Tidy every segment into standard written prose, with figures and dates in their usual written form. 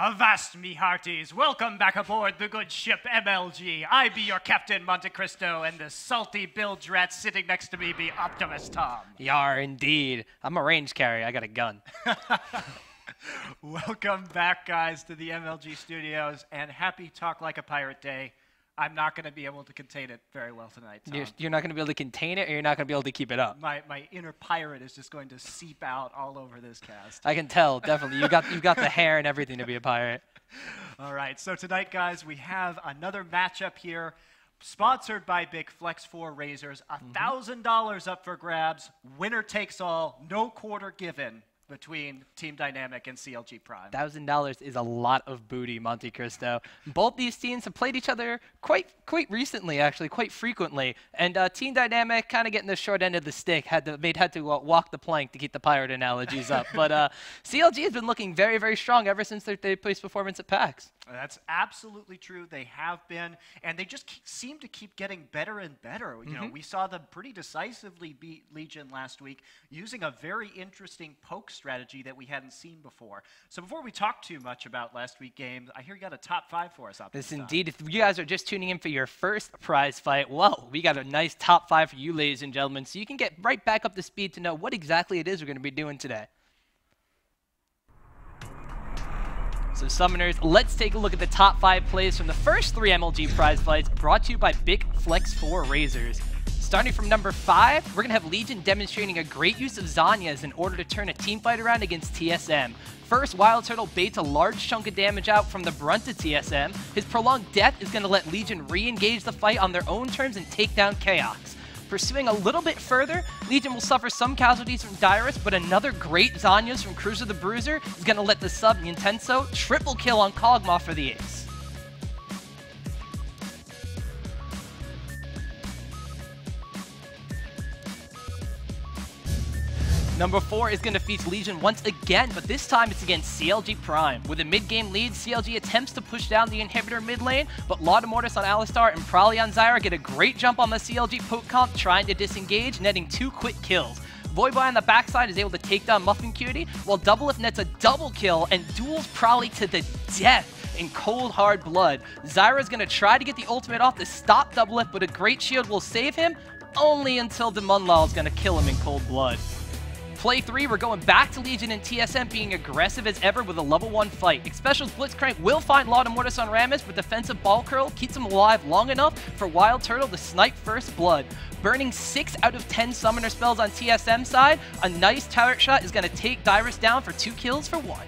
Avast me hearties, welcome back aboard the good ship MLG. I be your captain, Monte Cristo, and the salty bilge rat sitting next to me be Optimus Tom. Yar, indeed. I'm a range carrier, I got a gun. Welcome back, guys, to the MLG studios, and happy Talk Like a Pirate Day. I'm not going to be able to contain it very well tonight, Tom. You're not going to be able to contain it, or you're not going to be able to keep it up? My inner pirate is just going to seep out all over this cast. I can tell, definitely. You've got the hair and everything to be a pirate. All right, so tonight, guys, we have another matchup here, sponsored by BIC Flex4 Razors. $1,000 up for grabs, winner takes all, no quarter given between Team Dynamic and CLG Prime. $1,000 is a lot of booty, Monte Cristo. Both these teams have played each other quite recently, actually, quite frequently. And Team Dynamic kind of getting the short end of the stick, had to walk the plank to keep the pirate analogies up. But CLG has been looking very, very strong ever since their third-place performance at PAX. That's absolutely true. They have been, and they just seem to keep getting better and better. You know, we saw them pretty decisively beat Legion last week using a very interesting poke strategy that we hadn't seen before. So before we talk too much about last week's game, I hear you got a top 5 for us up. Yes, indeed. If you guys are just tuning in for your first prize fight, well, we got a nice top 5 for you, ladies and gentlemen, so you can get right back up to speed to know what exactly it is we're going to be doing today. So Summoners, let's take a look at the top 5 plays from the first 3 MLG prize fights brought to you by BIC Flex4 Razors. Starting from number 5, we're going to have Legion demonstrating a great use of Zanyas in order to turn a team fight around against TSM. First, Wild Turtle baits a large chunk of damage out from the brunt of TSM. His prolonged death is going to let Legion re-engage the fight on their own terms and take down Chaos. Pursuing a little bit further, Legion will suffer some casualties from Dyrus, but another great Zanyas from Cruiser the Bruiser is going to let the sub Intenso triple kill on Kog'Maw for the ace. Number 4 is going to feature Legion once again, but this time it's against CLG Prime. With a mid-game lead, CLG attempts to push down the inhibitor mid lane, but Laudamotus on Alistar and Prowly on Zyra get a great jump on the CLG poke comp, trying to disengage, netting 2 quick kills. Voyboy on the backside is able to take down Muffin Cutie, while Doublelift nets a double kill and duels Prowly to the death in cold, hard blood. Zyra's going to try to get the ultimate off to stop Doublelift, but a great shield will save him, only until Demunlal is going to kill him in cold blood. Play 3, we're going back to Legion and TSM being aggressive as ever with a level 1 fight. Xpecial's Blitzcrank will find Laudamotus on Rammus, but defensive ball curl keeps him alive long enough for Wild Turtle to snipe first blood. Burning 6 out of 10 summoner spells on TSM side, a nice turret shot is going to take Dyrus down for 2 kills for 1.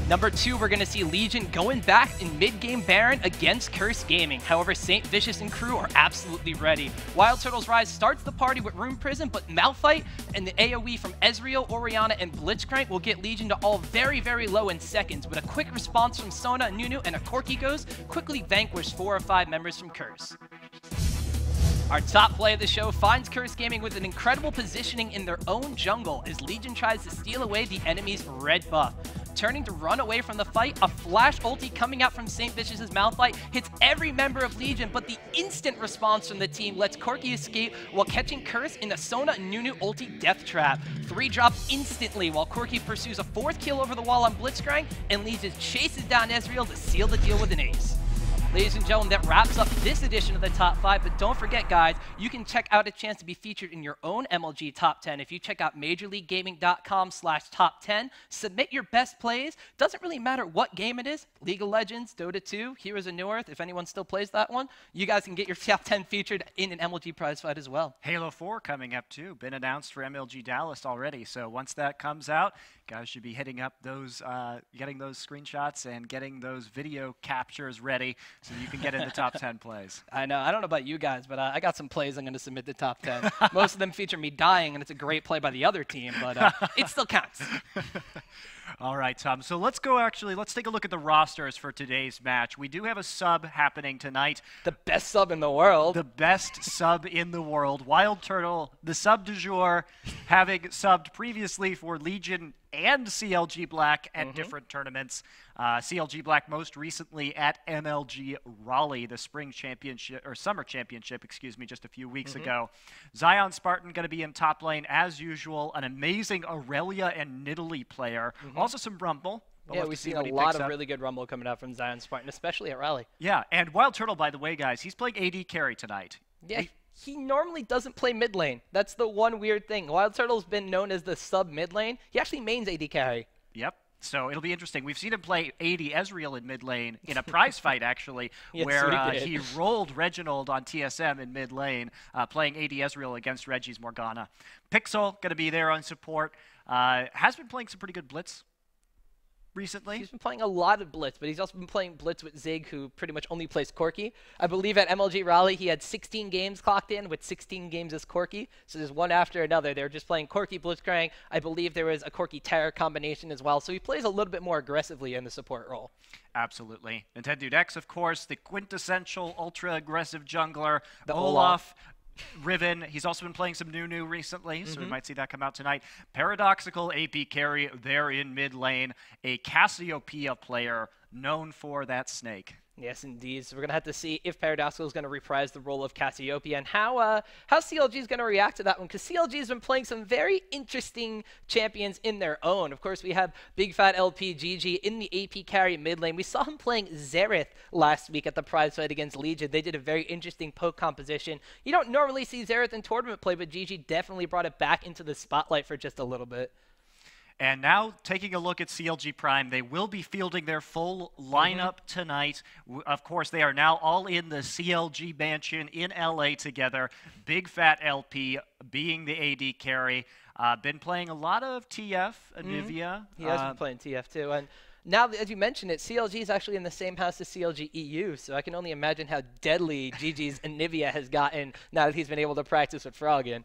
Number 2, we're going to see Legion going back in mid-game Baron against Curse Gaming. However, Saint Vicious and crew are absolutely ready. Wild Turtle's Rise starts the party with Rune Prison, but Malphite and the AoE from Ezreal, Orianna, and Blitzcrank will get Legion to all very, very low in seconds, but a quick response from Sona, Nunu, and a Corki Goes quickly vanquish 4 or 5 members from Curse. Our top play of the show finds Curse Gaming with an incredible positioning in their own jungle as Legion tries to steal away the enemy's red buff. Turning to run away from the fight, a flash ulti coming out from Saint Vicious's Malphite hits every member of Legion, but the instant response from the team lets Corki escape while catching Curse in the Sona Nunu ulti death trap. 3 drops instantly while Corki pursues a 4th kill over the wall on Blitzcrank, and Legion chases down Ezreal to seal the deal with an ace. Ladies and gentlemen, that wraps up this edition of the Top 5, but don't forget, guys, you can check out a chance to be featured in your own MLG Top 10 if you check out MajorLeagueGaming.com/top10. Submit your best plays. Doesn't really matter what game it is. League of Legends, Dota 2, Heroes of Newerth, if anyone still plays that one, you guys can get your Top 10 featured in an MLG prize fight as well. Halo 4 coming up, too. Been announced for MLG Dallas already, so once that comes out, guys should be hitting up those, getting those screenshots and getting those video captures ready so you can get in the top 10 plays. I know. I don't know about you guys, but I got some plays I'm going to submit to top 10. Most of them feature me dying, and it's a great play by the other team, but it still counts. All right, Tom. So let's take a look at the rosters for today's match. We do have a sub happening tonight. The best sub in the world. The best sub in the world. Wild Turtle, the sub du jour, having subbed previously for Legion and CLG Black at different tournaments. CLG Black most recently at MLG Raleigh, the spring championship, or summer championship, excuse me, just a few weeks ago. Zion Spartan going to be in top lane as usual. An amazing Aurelia and Nidalee player. Also some Rumble. Yeah, we've seen a lot of really good Rumble coming out from Zion Spartan, especially at Rally. Yeah, and Wild Turtle, by the way, guys, he's playing AD carry tonight. Yeah, he normally doesn't play mid lane. That's the one weird thing. Wild Turtle's been known as the sub mid lane. He actually mains AD carry. Yep. So it'll be interesting. We've seen him play AD Ezreal in mid lane in a prize fight, actually, yes, where he rolled Reginald on TSM in mid lane, playing AD Ezreal against Reggie's Morgana. Pixel going to be there on support. Has been playing some pretty good Blitz recently. He's been playing a lot of Blitz, but he's also been playing Blitz with Zig, who pretty much only plays Corki. I believe at MLG Rally, he had 16 games clocked in, with 16 games as Corki. So there's one after another. They were just playing Corki Blitzcrank. I believe there was a Corki Terror combination as well. So he plays a little bit more aggressively in the support role. Absolutely. Nintendo X, of course, the quintessential ultra-aggressive jungler. The Olaf. Riven, he's also been playing some Nunu recently, so we might see that come out tonight. Paradoxical AP carry there in mid lane, a Cassiopeia player known for that snake. Yes, indeed. So we're going to have to see if Paradoxical is going to reprise the role of Cassiopeia and how CLG is going to react to that one, because CLG has been playing some very interesting champions in their own. Of course, we have Big Fat LP GG in the AP carry mid lane. We saw him playing Xerath last week at the prize fight against Legion. They did a very interesting poke composition. You don't normally see Xerath in tournament play, but GG definitely brought it back into the spotlight for just a little bit. And now, taking a look at CLG Prime, they will be fielding their full lineup tonight. Of course, they are now all in the CLG mansion in LA together. Big Fat LP being the AD carry. Been playing a lot of TF, Anivia. He has been playing TF too. And now, as you mentioned it, CLG is actually in the same house as CLG EU, so I can only imagine how deadly GG's Anivia has gotten now that he's been able to practice with Froggen.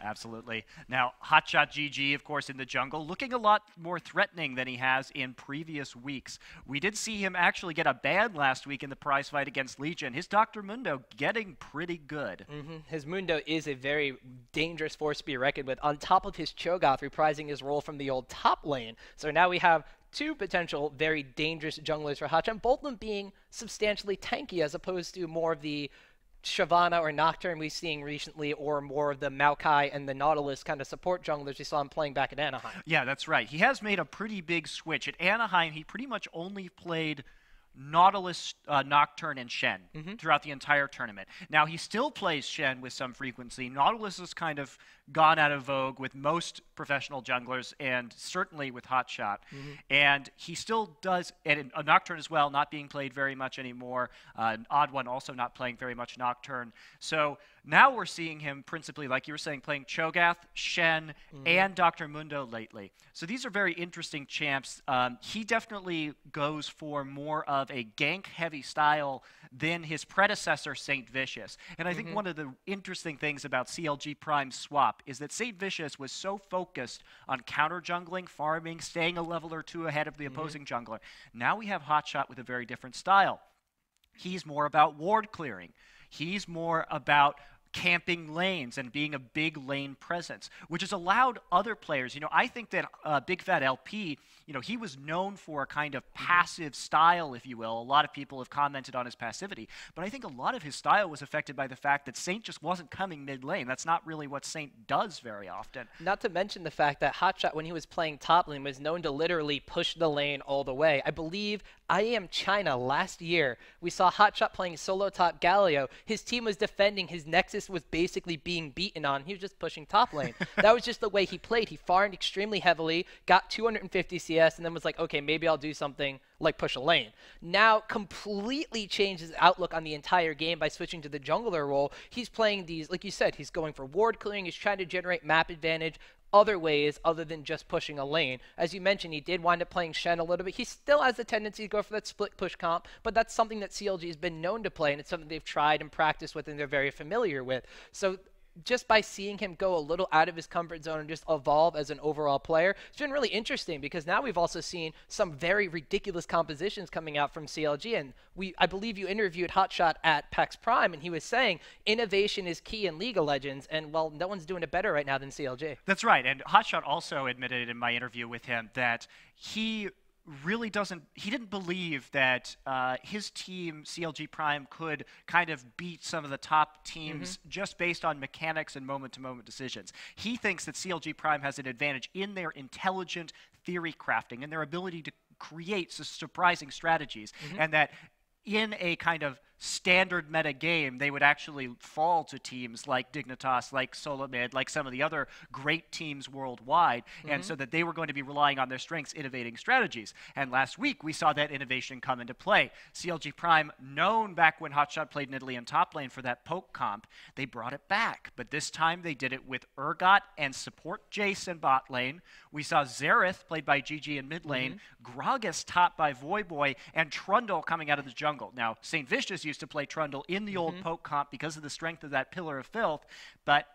Absolutely. Now, Hotshot GG, of course, in the jungle, looking a lot more threatening than he has in previous weeks. We did see him actually get a ban last week in the prize fight against Legion. His Dr. Mundo getting pretty good. His Mundo is a very dangerous force to be reckoned with, on top of his Cho'Gath reprising his role from the old top lane. So now we have two potential very dangerous junglers for Hotshot, both of them being substantially tanky as opposed to more of the Shyvana or Nocturne we've seen recently, or more of the Maokai and the Nautilus kind of support junglers we saw him playing back at Anaheim. Yeah, that's right. He has made a pretty big switch. At Anaheim, he pretty much only played Nautilus, Nocturne, and Shen throughout the entire tournament. Now, he still plays Shen with some frequency. Nautilus has kind of gone out of vogue with most professional junglers, and certainly with Hotshot. And he still does, and a Nocturne as well, not being played very much anymore. An Odd One also not playing very much Nocturne. So now we're seeing him principally, like you were saying, playing Cho'Gath, Shen, and Dr. Mundo lately. So these are very interesting champs. He definitely goes for more of a gank-heavy style than his predecessor, St. Vicious. And I think one of the interesting things about CLG Prime's swap is that St. Vicious was so focused on counter-jungling, farming, staying a level or two ahead of the opposing jungler. Now we have Hotshot with a very different style. He's more about ward clearing. He's more about camping lanes and being a big lane presence, which has allowed other players, I think that Big Fat LP, he was known for a kind of passive style, if you will. A lot of people have commented on his passivity, but I think a lot of his style was affected by the fact that Saint just wasn't coming mid lane. That's not really what Saint does very often. Not to mention the fact that Hotshot, when he was playing top lane, was known to literally push the lane all the way. I believe I Am China last year, we saw Hotshot playing solo top Galio. His team was defending, his Nexus was basically being beaten on. He was just pushing top lane. That was just the way he played. He farmed extremely heavily, got 250 CS, and then was like, okay, maybe I'll do something like push a lane. Now completely changed his outlook on the entire game by switching to the jungler role. He's playing these, like you said, he's going for ward clearing, he's trying to generate map advantage other ways other than just pushing a lane. As you mentioned, he did wind up playing Shen a little bit. He still has the tendency to go for that split push comp, but that's something that CLG has been known to play, and it's something they've tried and practiced with and they're very familiar with. So just by seeing him go a little out of his comfort zone and just evolve as an overall player, it's been really interesting, because now we've also seen some very ridiculous compositions coming out from CLG. And I believe you interviewed Hotshot at PAX Prime, and he was saying innovation is key in League of Legends, and well, no one's doing it better right now than CLG. That's right. And Hotshot also admitted in my interview with him that he didn't believe that his team, CLG Prime, could kind of beat some of the top teams just based on mechanics and moment-to-moment decisions. He thinks that CLG Prime has an advantage in their intelligent theory crafting and their ability to create surprising strategies, and that in a kind of standard meta game, they would actually fall to teams like Dignitas, like Solomid, like some of the other great teams worldwide, and so that they were going to be relying on their strengths, innovating strategies. And last week, we saw that innovation come into play. CLG Prime, known back when Hotshot played in Italy in top lane for that poke comp, they brought it back, but this time they did it with Urgot and support Jace in bot lane. We saw Xerath, played by GG in mid lane, Gragas topped by Voyboy, and Trundle coming out of the jungle. Now, St. Vicious used to play Trundle in the old poke comp because of the strength of that Pillar of Filth, but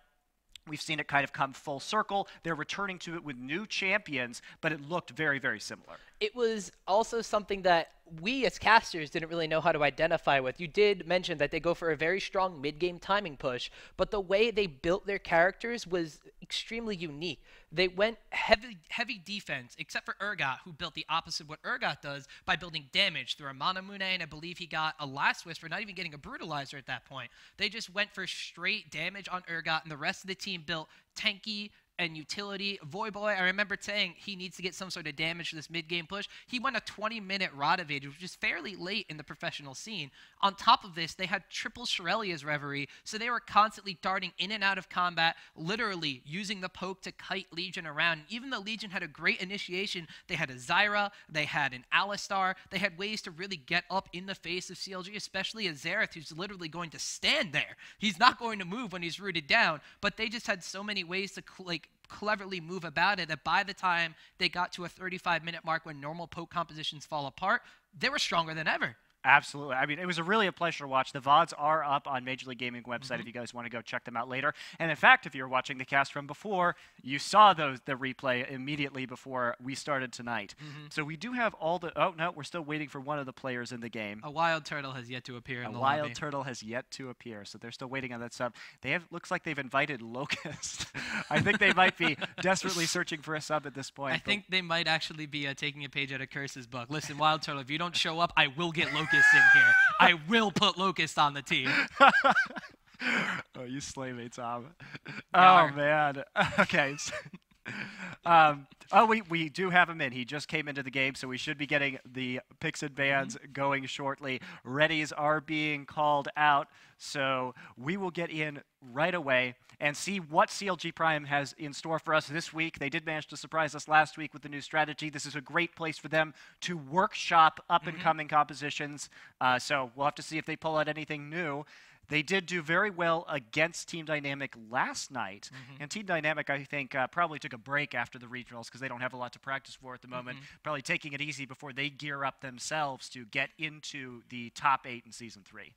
we've seen it kind of come full circle. They're returning to it with new champions, but it looked very, very similar. It was also something that we as casters didn't really know how to identify with. You did mention that they go for a very strong mid-game timing push, but the way they built their characters was extremely unique. They went heavy defense, except for Urgot, who built the opposite of what Urgot does by building damage through a Manamune, and I believe he got a Last Whisper, not even getting a Brutalizer at that point. They just went for straight damage on Urgot, and the rest of the team built tanky and utility. Voyboy, I remember saying he needs to get some sort of damage for this mid-game push. He went a 20-minute Rod Evade, which is fairly late in the professional scene. On top of this, they had triple Shirelia's Reverie, so they were constantly darting in and out of combat, literally using the poke to kite Legion around. Even though Legion had a great initiation, they had a Zyra, they had an Alistar, they had ways to really get up in the face of CLG, especially a Xerath, who's literally going to stand there. He's not going to move when he's rooted down, but they just had so many ways to cleverly move about it that by the time they got to a 35-minute mark when normal poke compositions fall apart, they were stronger than ever. Absolutely. I mean, it was really a pleasure to watch. The VODs are up on Major League Gaming website if you guys want to go check them out later. And in fact, if you were watching the cast from before, you saw the replay immediately before we started tonight. So we do have all the... Oh, no, we're still waiting for one of the players in the game. A wild turtle has yet to appear in the lobby. A lobby. wild turtle has yet to appear, so they're still waiting on that sub. Looks like they've invited Locust. I think they might be desperately searching for a sub at this point. I think they might actually be taking a page out of Curse's book. Listen, Wild Turtle, if you don't show up, I will get Locust in here. I will put Locust on the team. Oh, you slay me, Tom. Yar. Oh, man. Okay. We do have him in. He just came into the game, so we should be getting the picks and bans going shortly. Readies are being called out, so we will get in right away and see what CLG Prime has in store for us this week. They did manage to surprise us last week with the new strategy. This is a great place for them to workshop up-and-coming compositions, so we'll have to see if they pull out anything new. They did do very well against Team Dynamic last night, and Team Dynamic, I think, probably took a break after the regionals because they don't have a lot to practice for at the moment, probably taking it easy before they gear up themselves to get into the top 8 in Season 3.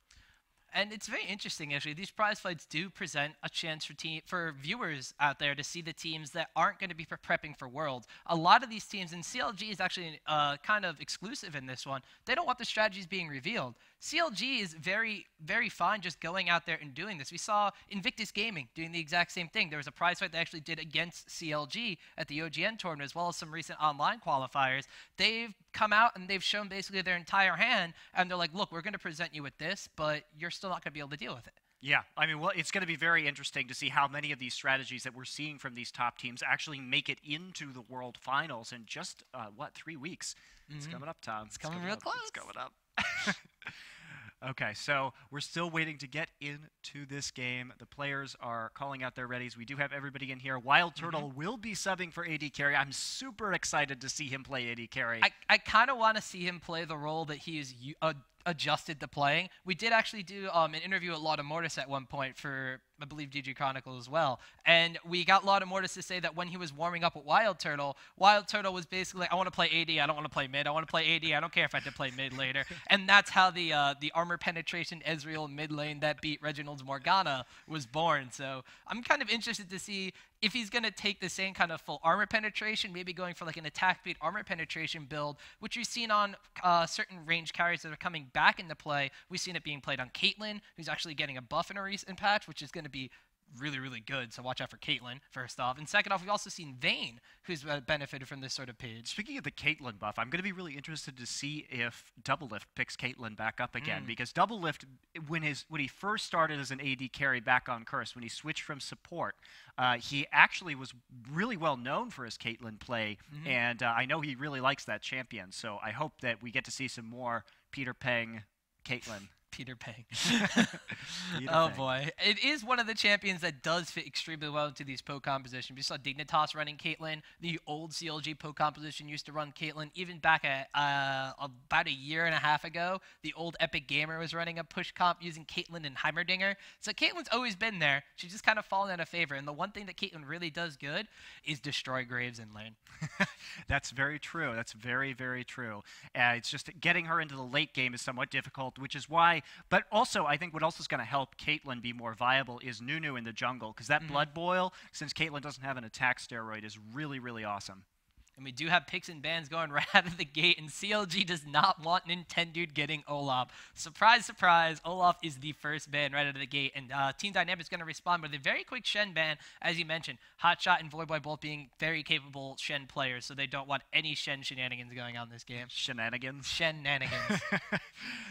And it's very interesting, actually. These prize fights do present a chance for viewers out there to see the teams that aren't going to be prepping for Worlds. A lot of these teams, and CLG is actually kind of exclusive in this one, they don't want the strategies being revealed. CLG is very, very fine just going out there and doing this. We saw Invictus Gaming doing the exact same thing. There was a prize fight they actually did against CLG at the OGN tournament, as well as some recent online qualifiers. They've come out and they've shown basically their entire hand, and they're like, look, we're going to present you with this, but you're still not going to be able to deal with it. Yeah, I mean, well, it's going to be very interesting to see how many of these strategies that we're seeing from these top teams actually make it into the World Finals in just, 3 weeks? It's coming up, Tom. It's coming real close. It's coming up. Okay, so we're still waiting to get into this game. The players are calling out their readies. We do have everybody in here. Wild Turtle will be subbing for AD Carry. I'm super excited to see him play AD Carry. I kind of want to see him play the role that he is adjusted to playing. We did actually do an interview at Lauda Mortis at one point for, I believe, GG Chronicle as well. And we got Lauda Mortis to say that when he was warming up with Wild Turtle was basically like, I want to play AD, I don't want to play mid. I want to play AD, I don't care if I have to play mid later. And that's how the armor penetration Ezreal mid lane that beat Reginald's Morgana was born. So I'm kind of interested to see if he's going to take the same kind of full armor penetration, maybe going for like an attack speed armor penetration build, which we've seen on certain range carries that are coming back into play. We've seen it being played on Caitlyn, who's actually getting a buff in a recent patch, which is going to be really, really good. So watch out for Caitlyn, first off. And second off, we've also seen Vayne, who's benefited from this sort of page. Speaking of the Caitlyn buff, I'm going to be really interested to see if Doublelift picks Caitlyn back up again, because Doublelift, when he first started as an AD carry back on Curse, when he switched from support, he actually was really well known for his Caitlyn play, and I know he really likes that champion. So I hope that we get to see some more Peter Peng Caitlyn. Peter Peng. Oh boy. It is one of the champions that does fit extremely well into these poke compositions. We saw Dignitas running Caitlyn. The old CLG poke composition used to run Caitlyn. Even back at about a year and a half ago, the old Epic Gamer was running a push comp using Caitlyn and Heimerdinger. So Caitlyn's always been there. She's just kind of fallen out of favor. And the one thing that Caitlyn really does good is destroy Graves in lane. That's very true. That's very, very true. It's just getting her into the late game is somewhat difficult, which is why. But also, I think what else is going to help Caitlyn be more viable is Nunu in the jungle, because that Blood Boil, since Caitlyn doesn't have an attack steroid, is really, really awesome. And we do have picks and bans going right out of the gate, and CLG does not want Nintendo getting Olaf. Surprise, surprise, Olaf is the first ban right out of the gate, and Team Dynamic's going to respond with a very quick Shen ban, as you mentioned. Hotshot and Voyboy both being very capable Shen players, so they don't want any Shen shenanigans going on in this game. Shenanigans? Shenanigans.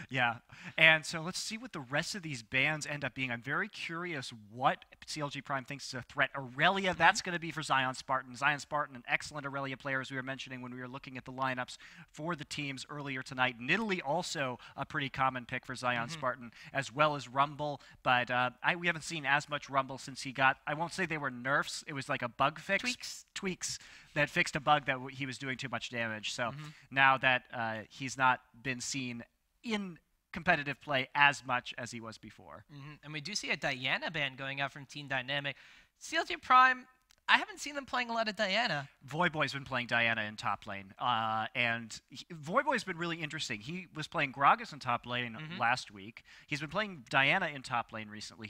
Yeah, and so let's see what the rest of these bans end up being. I'm very curious what CLG Prime thinks is a threat. Aurelia, that's going to be for Zion Spartan. Zion Spartan, an excellent Aurelia player, as we were mentioning when we were looking at the lineups for the teams earlier tonight. Nidalee also a pretty common pick for Zion Spartan, as well as Rumble, but we haven't seen as much Rumble since he got, I won't say they were nerfs, it was like a bug fix. Tweaks that fixed a bug that he was doing too much damage. So now that he's not been seen in competitive play as much as he was before. And we do see a Diana ban going out from Team Dynamic. CLG Prime, I haven't seen them playing a lot of Diana. Voyboy's been playing Diana in top lane, and Voyboy's been really interesting. He was playing Gragas in top lane last week. He's been playing Diana in top lane recently.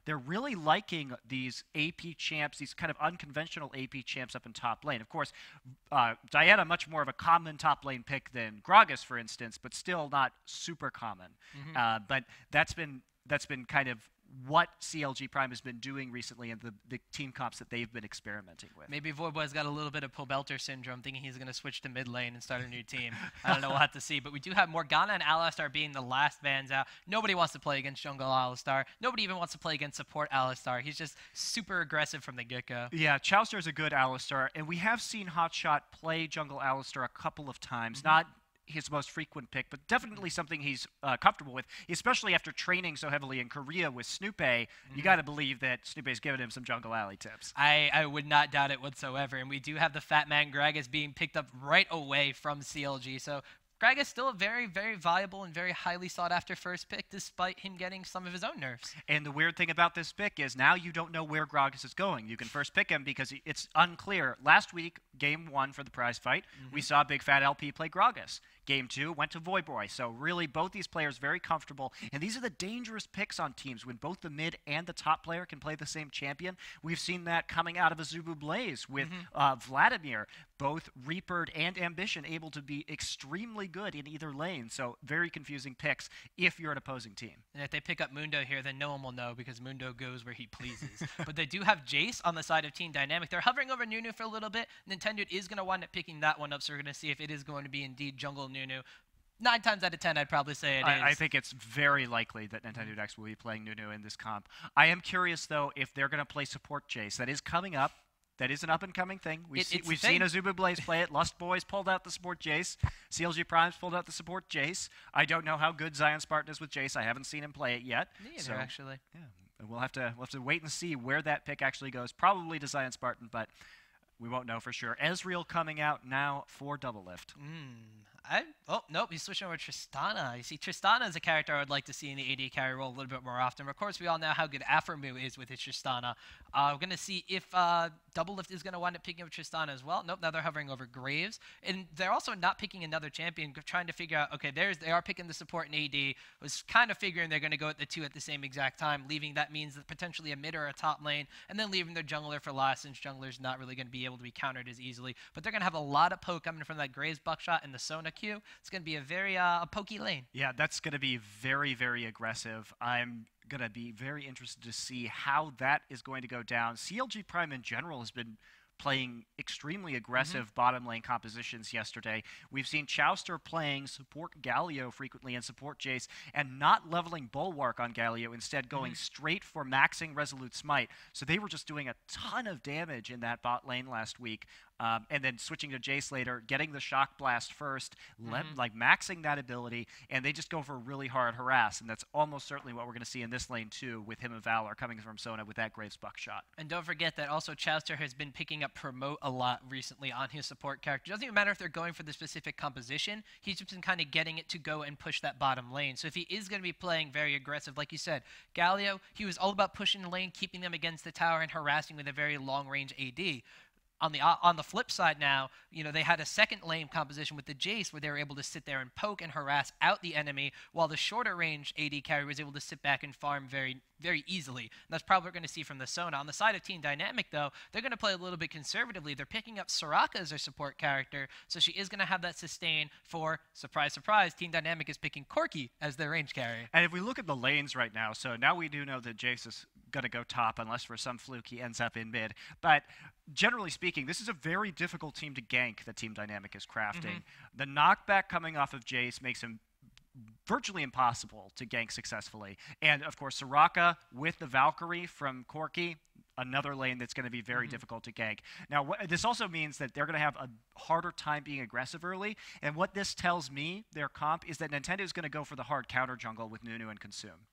They're really liking these AP champs, these kind of unconventional AP champs up in top lane. Of course, Diana much more of a common top lane pick than Gragas, for instance, but still not super common. But that's been kind of what CLG Prime has been doing recently and the team comps that they've been experimenting with. Maybe Voyboy's got a little bit of Pobelter syndrome, thinking he's going to switch to mid lane and start a new team. I don't know, we'll have to see. But we do have Morgana and Alistar being the last bans out. Nobody wants to play against jungle Alistar. Nobody even wants to play against support Alistar. He's just super aggressive from the get-go. Yeah, Chowster's a good Alistar, and we have seen Hotshot play jungle Alistar a couple of times. Not his most frequent pick, but definitely something he's comfortable with, especially after training so heavily in Korea with Snoopay. You got to believe that Snoopay's given him some jungle alley tips. I would not doubt it whatsoever, and we do have the Fat Man Gragas being picked up right away from CLG, so Gragas still a very, very viable and very highly sought-after first pick, despite him getting some of his own nerfs. And the weird thing about this pick is now you don't know where Gragas is going. You can first pick him because it's unclear. Last week, Game 1 for the prize fight, we saw Big Fat LP play Gragas. Game 2 went to Voyboy. So really, both these players very comfortable. And these are the dangerous picks on teams when both the mid and the top player can play the same champion. We've seen that coming out of Azubu Blaze with Vladimir. Both Reapered and Ambition able to be extremely good in either lane. So very confusing picks if you're an opposing team. And if they pick up Mundo here, then no one will know because Mundo goes where he pleases. But they do have Jace on the side of Team Dynamic. They're hovering over Nunu for a little bit. Nintendo is going to wind up picking that one up, so we're going to see if it is going to be indeed jungle Nunu. 9 times out of 10, I'd probably say it is. I think it's very likely that Nintendo Dex will be playing Nunu in this comp. I am curious, though, if they're going to play support Jace. That is coming up. That is an up-and-coming thing. We've seen Azubu Blaze play it. Lust Boys pulled out the support Jace. CLG Primes pulled out the support Jace. I don't know how good Zion Spartan is with Jace. I haven't seen him play it yet. Neither, actually. Yeah, we'll have to wait and see where that pick actually goes. Probably to Zion Spartan, but we won't know for sure. Ezreal coming out now for Doublelift. Oh, nope, he's switching over to Tristana. You see, Tristana is a character I would like to see in the AD carry role a little bit more often. Of course, we all know how good Aphromoo is with his Tristana. We're going to see if Doublelift is going to wind up picking up Tristana as well. Nope, now they're hovering over Graves. And they're also not picking another champion, trying to figure out, okay, they are picking the support in AD. Was kind of figuring they're going to go at the two at the same exact time, leaving that means that potentially a mid or a top lane, and then leaving their jungler for last, since jungler's not really going to be able to be countered as easily. But they're going to have a lot of poke coming from that Graves buckshot and the Sona Q. It's going to be a very a pokey lane. Yeah, that's going to be very, very aggressive. I'm going to be very interested to see how that is going to go down. CLG Prime in general has been playing extremely aggressive bottom lane compositions yesterday. We've seen Chowster playing support Galio frequently and support Jace and not leveling Bulwark on Galio, instead going straight for maxing Resolute Smite. So they were just doing a ton of damage in that bot lane last week. And then switching to Jace later, getting the Shock Blast first, like maxing that ability, and they just go for really hard harass, and that's almost certainly what we're going to see in this lane too, with Hymn of Valor coming from Sona with that Graves Buckshot. And don't forget that also Chowster has been picking up Promote a lot recently on his support character. It doesn't even matter if they're going for the specific composition, he's just been kind of getting it to go and push that bottom lane. So if he is going to be playing very aggressive, like you said, Galio, he was all about pushing the lane, keeping them against the tower, and harassing with a very long-range AD. On the flip side now, you know, they had a second lane composition with the Jace where they were able to sit there and poke and harass out the enemy, while the shorter range AD carry was able to sit back and farm very, very easily. And that's probably what we're going to see from the Sona. On the side of Team Dynamic, though, they're going to play a little bit conservatively. They're picking up Soraka as their support character, so she is going to have that sustain for, surprise, surprise, Team Dynamic is picking Corki as their range carry. And if we look at the lanes right now, so now we do know that Jace is going to go top unless for some fluke he ends up in mid. But generally speaking, this is a very difficult team to gank that Team Dynamic is crafting. The knockback coming off of Jace makes him virtually impossible to gank successfully. And of course, Soraka with the Valkyrie from Corki, another lane that's going to be very difficult to gank. Now, this also means that they're going to have a harder time being aggressive early. And what this tells me, their comp, is that Nintendo is going to go for the hard counter jungle with Nunu and Consume.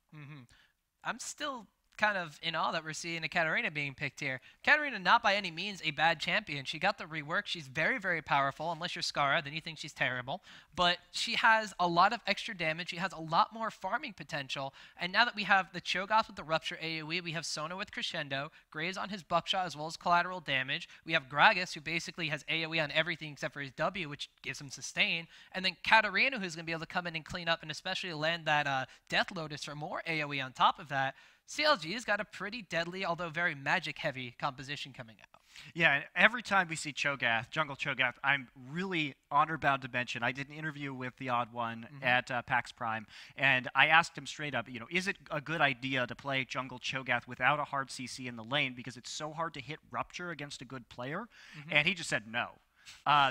I'm still kind of in awe that we're seeing a Katarina being picked here. Katarina, not by any means a bad champion. She got the rework. She's very, very powerful. Unless you're Skara, then you think she's terrible. But she has a lot of extra damage. She has a lot more farming potential. And now that we have the Cho'Gath with the Rupture AoE, we have Sona with Crescendo, Graves on his Buckshot as well as collateral damage. We have Gragas, who basically has AoE on everything except for his W, which gives him sustain. And then Katarina, who's going to be able to come in and clean up and especially land that Death Lotus for more AoE on top of that. CLG has got a pretty deadly, although very magic-heavy composition coming out. Yeah, and every time we see Cho'Gath, Jungle Cho'Gath, I'm really honor-bound to mention, I did an interview with the Odd One at PAX Prime, and I asked him straight up, you know, is it a good idea to play Jungle Cho'Gath without a hard CC in the lane because it's so hard to hit Rupture against a good player? And he just said no.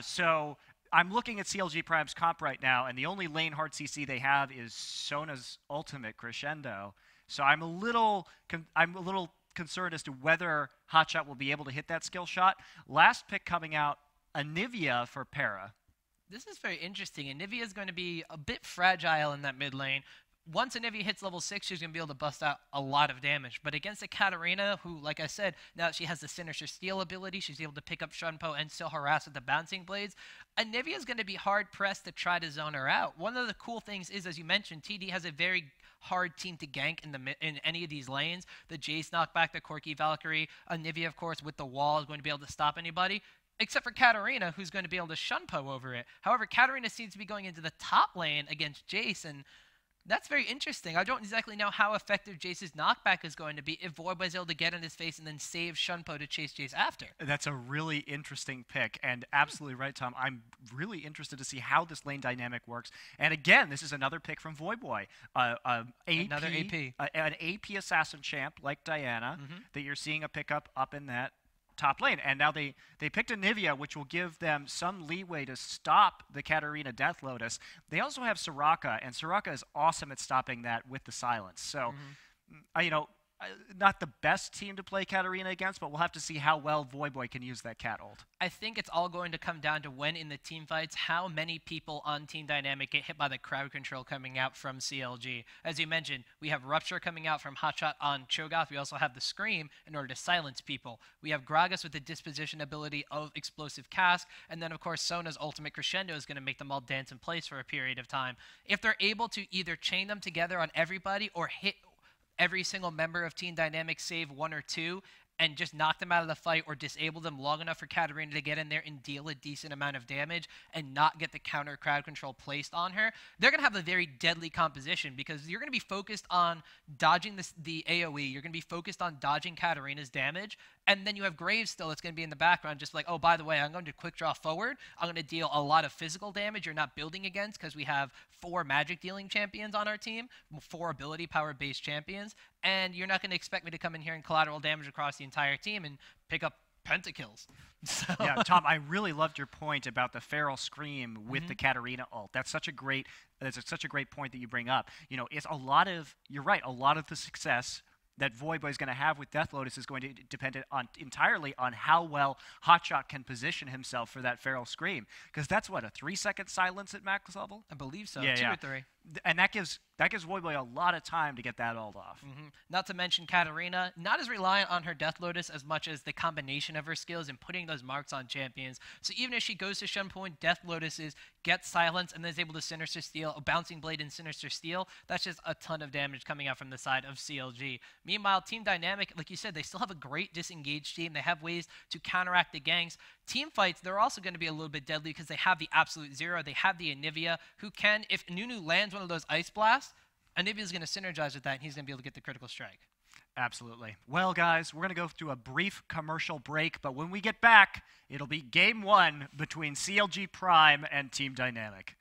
So I'm looking at CLG Prime's comp right now, and the only lane hard CC they have is Sona's ultimate Crescendo. So I'm a little concerned as to whether Hotshot will be able to hit that skill shot. Last pick coming out, Anivia for Para. This is very interesting. Anivia is going to be a bit fragile in that mid lane. Once Anivia hits level 6, she's going to be able to bust out a lot of damage. But against a Katarina, who, like I said, now that she has the Sinister Steel ability, she's able to pick up Shunpo and still harass with the Bouncing Blades, Anivia is going to be hard-pressed to try to zone her out. One of the cool things is, as you mentioned, TD has a very hard team to gank in any of these lanes. The Jace knockback, the Corki Valkyrie, Anivia, of course, with the wall is going to be able to stop anybody, except for Katarina, who's going to be able to Shunpo over it. However, Katarina seems to be going into the top lane against Jace, and that's very interesting. I don't exactly know how effective Jace's knockback is going to be if Void was able to get in his face and then save Shunpo to chase Jace after. That's a really interesting pick, and absolutely right, Tom. I'm really interested to see how this lane dynamic works. And again, this is another pick from Voidboy. Another AP. An AP assassin champ like Diana that you're seeing a pickup up in that top lane. And now they picked Anivia, which will give them some leeway to stop the Katarina Death Lotus. They also have Soraka, and Soraka is awesome at stopping that with the silence. So, you know, not the best team to play Katarina against, but we'll have to see how well Voidboy can use that cat ult. I think it's all going to come down to when in the team fights, how many people on Team Dynamic get hit by the crowd control coming out from CLG. As you mentioned, we have Rupture coming out from Hotshot on Cho'Gath. We also have the Scream in order to silence people. We have Gragas with the disposition ability of Explosive Cask, and then of course Sona's ultimate Crescendo is going to make them all dance in place for a period of time. If they're able to either chain them together on everybody or hit every single member of Team Dynamic save 1 or 2 and just knock them out of the fight or disable them long enough for Katarina to get in there and deal a decent amount of damage and not get the counter crowd control placed on her, they're going to have a very deadly composition because you're going to be focused on dodging the AoE. You're going to be focused on dodging Katarina's damage. And then you have Graves still that's going to be in the background, just like, oh, by the way, I'm going to quick draw forward. I'm going to deal a lot of physical damage you're not building against because we have 4 magic dealing champions on our team, 4 ability power based champions, and you're not going to expect me to come in here and collateral damage across the entire team and pick up pentakills. So. Yeah, Tom, I really loved your point about the Feral Scream with the Katarina ult. That's such a great point that you bring up. You know, it's a lot of, you're right, a lot of the success that Voyboy is going to have with Death Lotus is going to depend entirely on how well Hotshot can position himself for that Feral Scream. Because that's what, a 3-second silence at max level? I believe so. Yeah, 2 or 3. And that gives Voyboy a lot of time to get that ult off. Not to mention Katarina, not as reliant on her Death Lotus as much as the combination of her skills and putting those marks on champions. So even if she goes to Shun Point, Death Lotus gets silence and then is able to Sinister Steel, a Bouncing Blade and Sinister Steel. That's just a ton of damage coming out from the side of CLG. Meanwhile, Team Dynamic, like you said, they still have a great disengaged team. They have ways to counteract the ganks. Team fights, they're also going to be a little bit deadly because they have the Absolute Zero. They have the Anivia, who can, if Nunu lands one of those Ice Blasts, Anivia's going to synergize with that, and he's going to be able to get the critical strike. Absolutely. Well, guys, we're going to go through a brief commercial break, but when we get back, it'll be Game 1 between CLG Prime and Team Dynamic.